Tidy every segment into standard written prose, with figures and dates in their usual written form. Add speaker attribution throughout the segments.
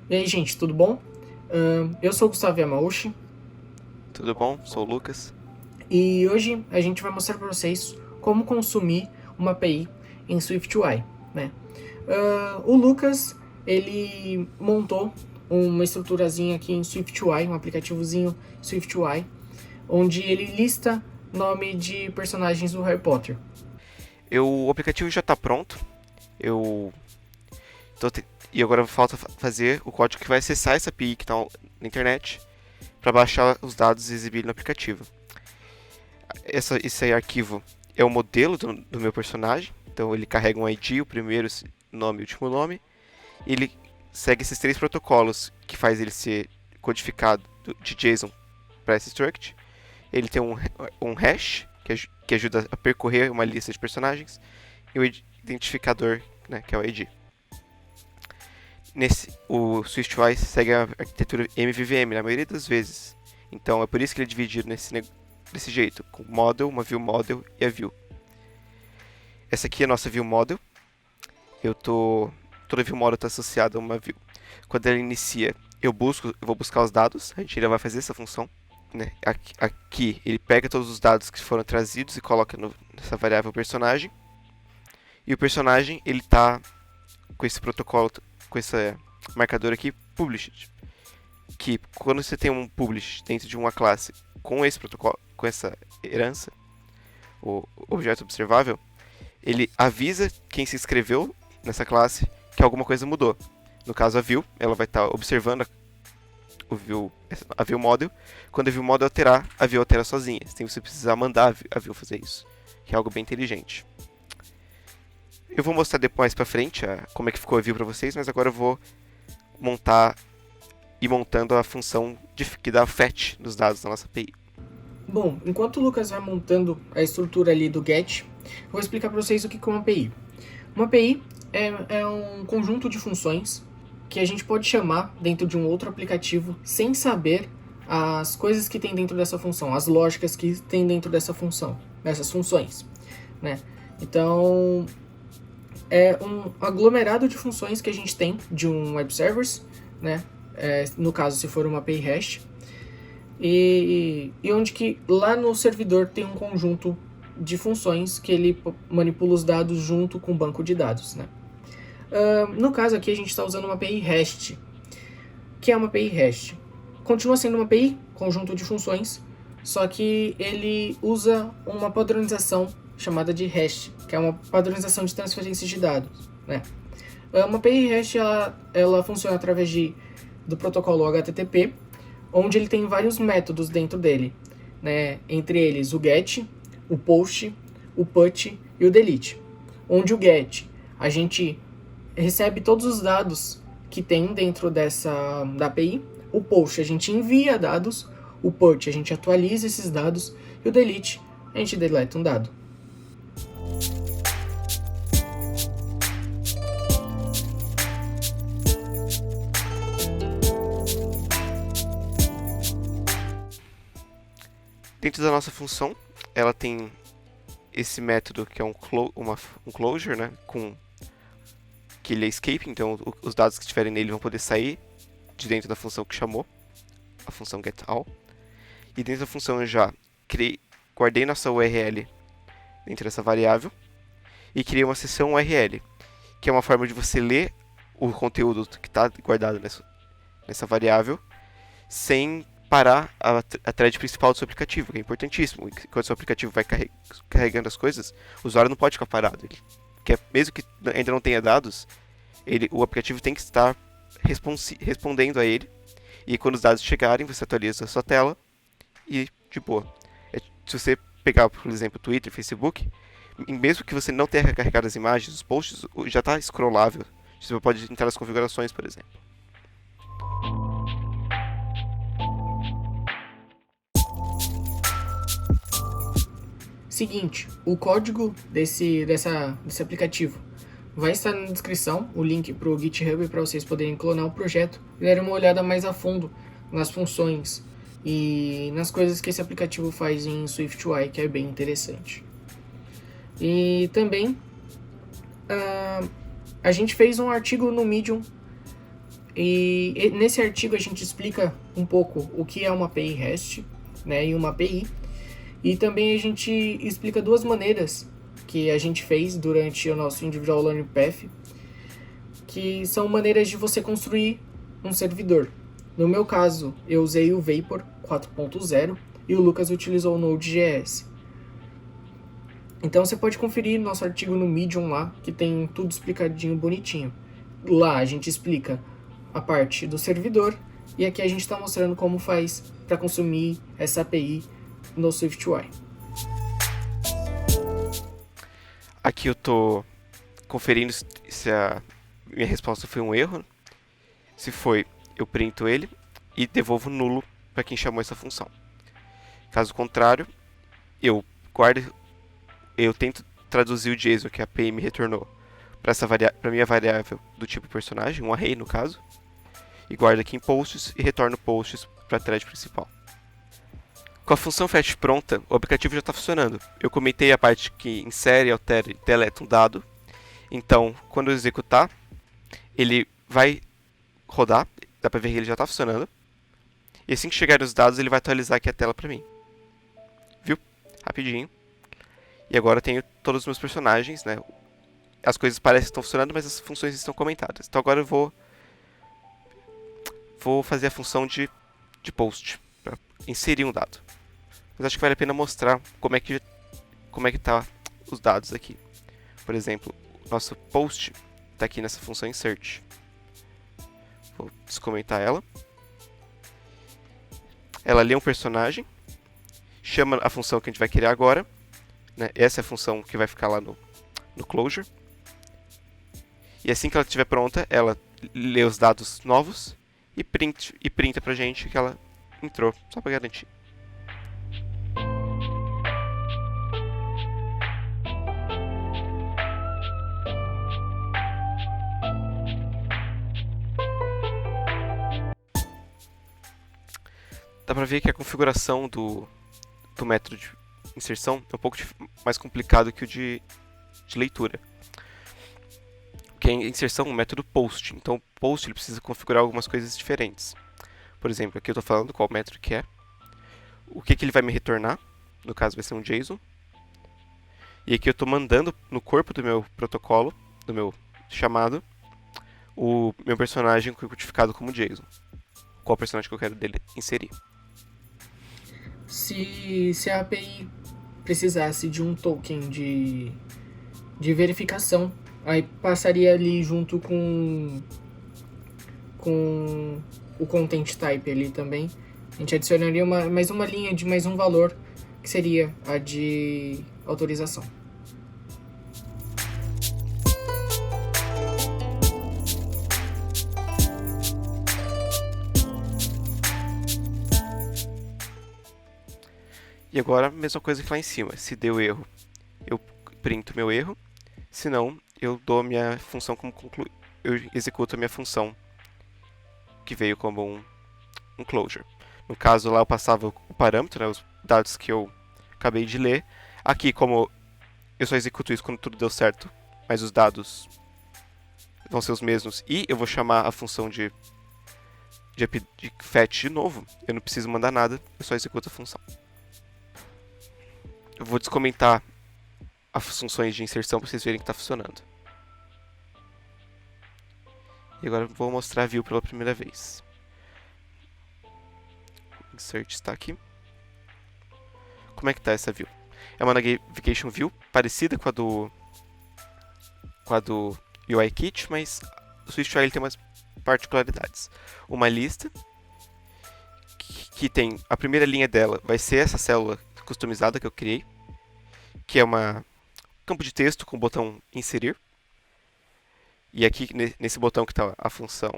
Speaker 1: E aí, gente, tudo bom? Eu sou o Gustavo Yamauchi
Speaker 2: Tudo bom? Sou o Lucas.
Speaker 1: e hoje a gente vai mostrar para vocês como consumir uma API em SwiftUI, né? O Lucas, ele montou uma estruturazinha aqui em SwiftUI, um aplicativozinho SwiftUI, onde ele lista nome de personagens do Harry Potter.
Speaker 2: O aplicativo já está pronto. Eu tô te- e agora falta fazer o código que vai acessar essa API que está na internet para baixar os dados e exibir no aplicativo. Esse arquivo é o modelo do meu personagem. Então ele carrega um ID, o primeiro nome e o último nome. E ele segue esses três protocolos que faz ele ser codificado de JSON para esse struct. Ele tem um hash que ajuda a percorrer uma lista de personagens e o identificador, né, que é o ID. O SwiftUI segue a arquitetura MVVM na maioria das vezes. Então é por isso que ele é dividido desse jeito, com model, uma view model e a view. Essa aqui é a nossa view model. Toda view model está associada a uma view. Quando ela inicia, eu vou buscar os dados. A gente ainda vai fazer essa função. Né? Aqui ele pega todos os dados que foram trazidos e coloca nessa variável personagem. E o personagem ele está com esse protocolo, com esse marcador aqui, published. Que quando você tem um publish dentro de uma classe com esse protocolo, com essa herança, o objeto observável, ele avisa quem se inscreveu nessa classe que alguma coisa mudou. No caso a view, ela vai estar observando a view model. Quando a view model alterar, a view altera sozinha, sem você precisar mandar a view fazer isso, que é algo bem inteligente. Eu vou mostrar depois pra frente como é que ficou a view pra vocês, mas agora eu vou montando a função que dá fetch dos dados da nossa API.
Speaker 1: Bom, enquanto o Lucas vai montando a estrutura ali do get, eu vou explicar para vocês o que é uma API. Uma API é um conjunto de funções que a gente pode chamar dentro de um outro aplicativo sem saber as coisas que tem dentro dessa função, as lógicas que tem dentro dessa função, dessas funções, né? Então, é um aglomerado de funções que a gente tem de um web service, né? No caso, se for uma API REST, e onde que lá no servidor tem um conjunto de funções que ele manipula os dados junto com o banco de dados, né? No caso aqui a gente está usando uma API REST. Que é uma API REST? Continua sendo uma API, conjunto de funções, só que ele usa uma padronização chamada de REST, que é uma padronização de transferência de dados, né? Uma API REST ela funciona através do protocolo HTTP, onde ele tem vários métodos dentro dele, né? Entre eles o GET, o POST, o PUT e o DELETE. Onde o GET a gente recebe todos os dados que tem dentro da API, o POST a gente envia dados, o PUT a gente atualiza esses dados e o DELETE a gente deleta um dado.
Speaker 2: Dentro da nossa função, ela tem esse método que é um closure, né, que ele é escape, então os dados que estiverem nele vão poder sair de dentro da função que chamou, a função getAll. E dentro da função eu já guardei nossa URL dentro dessa variável e criei uma seção URL, que é uma forma de você ler o conteúdo que está guardado nessa variável sem parar a thread principal do seu aplicativo, que é importantíssimo. Quando o seu aplicativo vai carregando as coisas, o usuário não pode ficar parado. Mesmo que ainda não tenha dados, o aplicativo tem que estar respondendo a ele. E quando os dados chegarem, você atualiza a sua tela e de boa. Se você pegar, por exemplo, Twitter, Facebook, mesmo que você não tenha carregado as imagens, os posts já está scrollável. Você pode entrar nas configurações, por exemplo.
Speaker 1: Seguinte, o código desse aplicativo vai estar na descrição, o link para o GitHub para vocês poderem clonar o projeto e darem uma olhada mais a fundo nas funções e nas coisas que esse aplicativo faz em SwiftUI, que é bem interessante. E também a gente fez um artigo no Medium E nesse artigo a gente explica um pouco o que é uma API REST, né, e uma API. E também a gente explica duas maneiras que a gente fez durante o nosso Individual Learning Path, que são maneiras de você construir um servidor. No meu caso, eu usei o Vapor 4.0 e o Lucas utilizou o Node.js. Então você pode conferir nosso artigo no Medium lá, que tem tudo explicadinho bonitinho. Lá a gente explica a parte do servidor e aqui a gente está mostrando como faz para consumir essa API no SwiftUI.
Speaker 2: Aqui eu tô conferindo se a minha resposta foi um erro. Se foi, eu printo ele e devolvo nulo para quem chamou essa função. Caso contrário, eu tento traduzir o JSON que a API me retornou para minha variável do tipo personagem, um array no caso, e guardo aqui em posts e retorno posts para a thread principal. Com a função fetch pronta, o aplicativo já está funcionando. Eu comentei a parte que insere, altera e deleta um dado. Então, quando eu executar, ele vai rodar, dá para ver que ele já está funcionando. E assim que chegarem os dados, ele vai atualizar aqui a tela para mim. Viu? Rapidinho. E agora eu tenho todos os meus personagens, né? As coisas parecem que estão funcionando, mas as funções estão comentadas. Então agora eu vou fazer a função de post, para inserir um dado. Mas acho que vale a pena mostrar como é que tá os dados aqui. Por exemplo, nosso post está aqui nessa função insert. Vou descomentar ela. Ela lê um personagem, chama a função que a gente vai criar agora, né? Essa é a função que vai ficar lá no closure. E assim que ela estiver pronta, ela lê os dados novos e printa pra gente que ela entrou, só para garantir. Dá pra ver que a configuração do método de inserção é um pouco mais complicado que o de leitura. Porque a inserção é um método post, então o post ele precisa configurar algumas coisas diferentes. Por exemplo, aqui eu estou falando qual método que é, o que ele vai me retornar, no caso vai ser um JSON, e aqui eu estou mandando no corpo do meu protocolo, do meu chamado, o meu personagem codificado como JSON. Qual personagem que eu quero dele inserir.
Speaker 1: Se a API precisasse de um token de verificação, aí passaria ali junto com o content type ali também. A gente adicionaria mais uma linha de mais um valor, que seria a de autorização.
Speaker 2: E agora, a mesma coisa que lá em cima. Se deu erro, eu printo meu erro. Se não, eu dou minha função como eu executo a minha função que veio como um closure. No caso lá eu passava o parâmetro, né, os dados que eu acabei de ler. Aqui, como eu só executo isso quando tudo deu certo, mas os dados vão ser os mesmos e eu vou chamar a função de fetch de novo, eu não preciso mandar nada, eu só executo a função. Eu vou descomentar as funções de inserção para vocês verem que está funcionando. E agora eu vou mostrar a view pela primeira vez. Insert está aqui. Como é que está essa view? É uma navigation view parecida com a do UIKit, mas o SwiftUI tem umas particularidades. Uma lista que tem a primeira linha dela vai ser essa célula customizada que eu criei, que é uma campo de texto com o botão inserir. E aqui nesse botão que está a função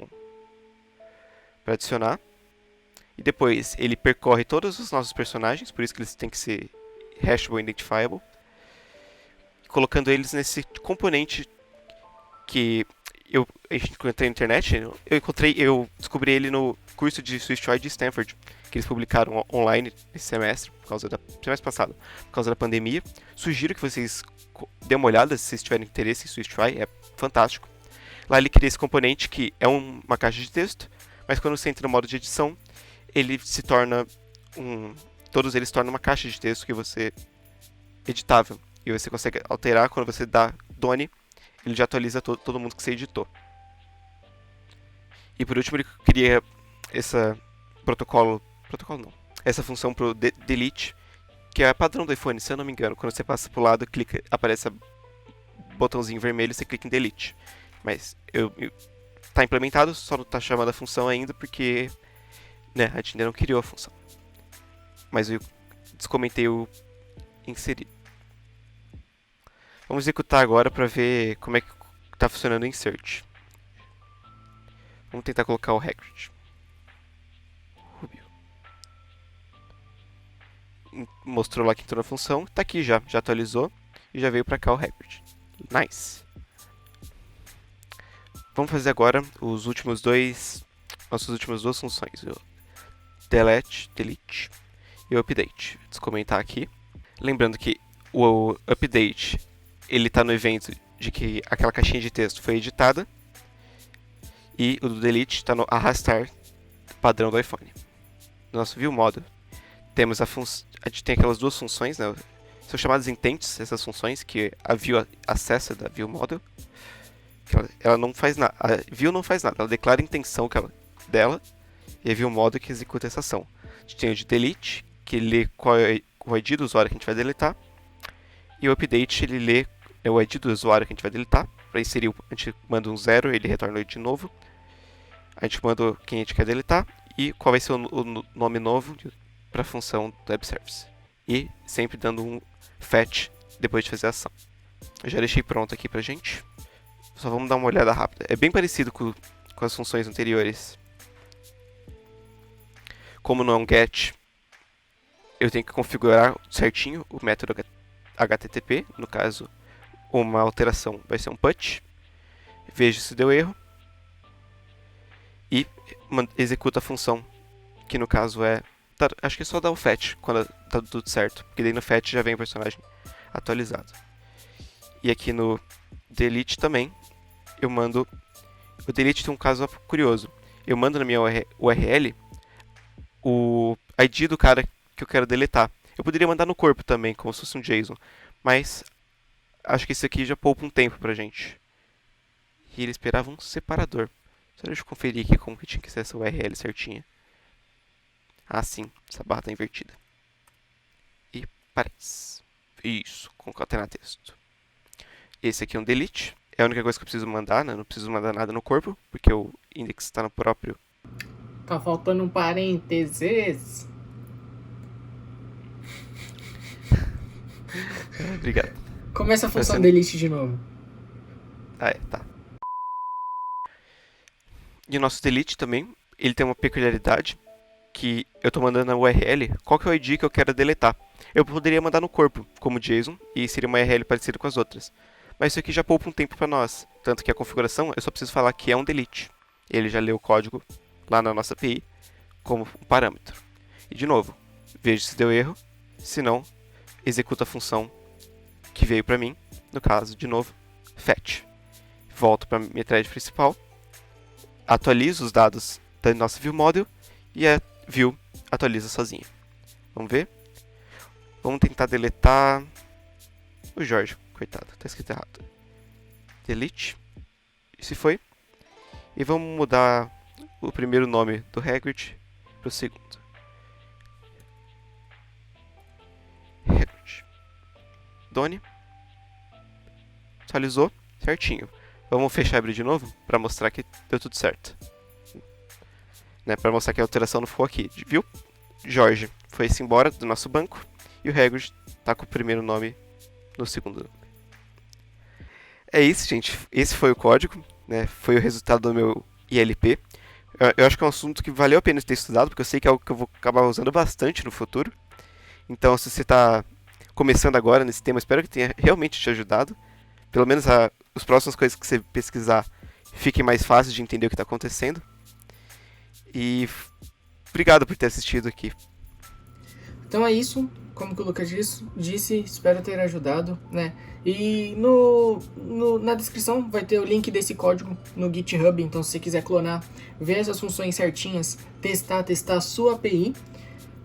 Speaker 2: para adicionar. E depois ele percorre todos os nossos personagens, por isso que eles têm que ser hashable identifiable, colocando eles nesse componente que a gente encontrei na internet. Eu descobri ele no curso de SwiftUI de Stanford, que eles publicaram online esse semestre, semestre passado, por causa da pandemia. Sugiro que vocês dêem uma olhada se vocês tiverem interesse em SwiftUI, é fantástico. Lá ele cria esse componente que é uma caixa de texto, mas quando você entra no modo de edição, ele se torna todos eles tornam uma caixa de texto que você editável. E você consegue alterar quando você dá Done, ele já atualiza todo mundo que você editou. E por último ele cria essa essa função pro delete, que é padrão do iPhone, se eu não me engano. Quando você passa pro lado, clica, aparece o botãozinho vermelho, você clica em delete. Mas tá implementado, só não tá chamando a função ainda porque, né, a gente ainda não criou a função. Mas eu descomentei o inserir. Vamos executar agora para ver como é que tá funcionando o insert. Vamos tentar colocar o Hagrid. Rubio. Mostrou lá que entrou na função. Tá aqui já atualizou. E já veio para cá o Hagrid. Nice. Vamos fazer agora nossas últimas duas funções. O delete e o update. Vou comentar aqui. Lembrando que o update ele está no evento de que aquela caixinha de texto foi editada. E o do delete está no arrastar padrão do iPhone. No nosso view model, temos a gente tem aquelas duas funções, né? São chamadas intents, essas funções que a view acessa da view model. Ela não faz nada. A view não faz nada, ela declara a intenção dela e a view model que executa essa ação. A gente tem o de delete, que lê qual é o ID do usuário que a gente vai deletar. E o update, ele lê o ID do usuário que a gente vai deletar. Para inserir, a gente manda um 0, ele retorna o ID novo. A gente manda quem a gente quer deletar e qual vai ser o nome novo para a função do web service. E sempre dando um fetch depois de fazer a ação. Eu já deixei pronto aqui pra gente. Só vamos dar uma olhada rápida. É bem parecido com as funções anteriores. Como não é um get, eu tenho que configurar certinho o método HTTP. No caso, uma alteração vai ser um put. Vejo se deu erro. E executa a função, que no caso é... acho que é só dar o fetch quando tá tudo certo, porque daí no fetch já vem o personagem atualizado. E aqui no delete também, eu mando... O delete tem um caso curioso. Eu mando na minha URL o ID do cara que eu quero deletar. Eu poderia mandar no corpo também, como se fosse um JSON, mas acho que isso aqui já poupa um tempo pra gente. E ele esperava um separador. Só deixa eu conferir aqui como que tinha que ser essa URL certinha. Ah, sim. Essa barra está invertida. E parece. Isso. Concatenar texto. Esse aqui é um delete. É a única coisa que eu preciso mandar, né? Não preciso mandar nada no corpo, porque o index está no próprio...
Speaker 1: Tá faltando um parênteses.
Speaker 2: Obrigado.
Speaker 1: Começa a função delete de novo.
Speaker 2: Ah, tá. E o nosso delete também, ele tem uma peculiaridade, que eu estou mandando na URL, qual que é o ID que eu quero deletar. Eu poderia mandar no corpo, como JSON, e seria uma URL parecida com as outras. Mas isso aqui já poupa um tempo para nós, tanto que a configuração, eu só preciso falar que é um delete. Ele já lê o código lá na nossa API como um parâmetro. E de novo, vejo se deu erro, se não, executa a função que veio para mim, no caso, de novo, fetch. Volto para minha thread principal, atualizo os dados da nossa view model e a view atualiza sozinha. Vamos ver? Vamos tentar deletar o Jorge, coitado, tá escrito errado. Delete. E se foi? E vamos mudar o primeiro nome do Hagrid para o segundo. Hagrid. Done. Atualizou certinho. Vamos fechar e abrir de novo para mostrar que deu tudo certo. Né, para mostrar que a alteração não ficou aqui. Viu? Jorge foi-se embora do nosso banco e o Hagrid está com o primeiro nome no segundo nome. É isso, gente. Esse foi o código, né? Foi o resultado do meu ILP. Eu acho que é um assunto que valeu a pena ter estudado, porque eu sei que é algo que eu vou acabar usando bastante no futuro. Então, se você está começando agora nesse tema, espero que tenha realmente te ajudado. Pelo menos as próximas coisas que você pesquisar fiquem mais fáceis de entender o que está acontecendo. E obrigado por ter assistido aqui.
Speaker 1: Então é isso. como que o Lucas disse, espero ter ajudado, né? E na descrição vai ter o link desse código no GitHub, então se você quiser clonar, ver essas funções certinhas, testar a sua API,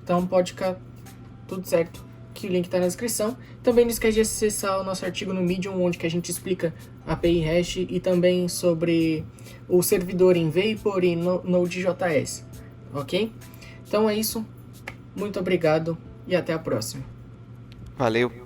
Speaker 1: então pode ficar tudo certo, que o link está na descrição. Também não esquece de acessar o nosso artigo no Medium, onde que a gente explica API Hash e também sobre o servidor em Vapor e Node.js, ok? Então é isso, muito obrigado e até a próxima.
Speaker 2: Valeu!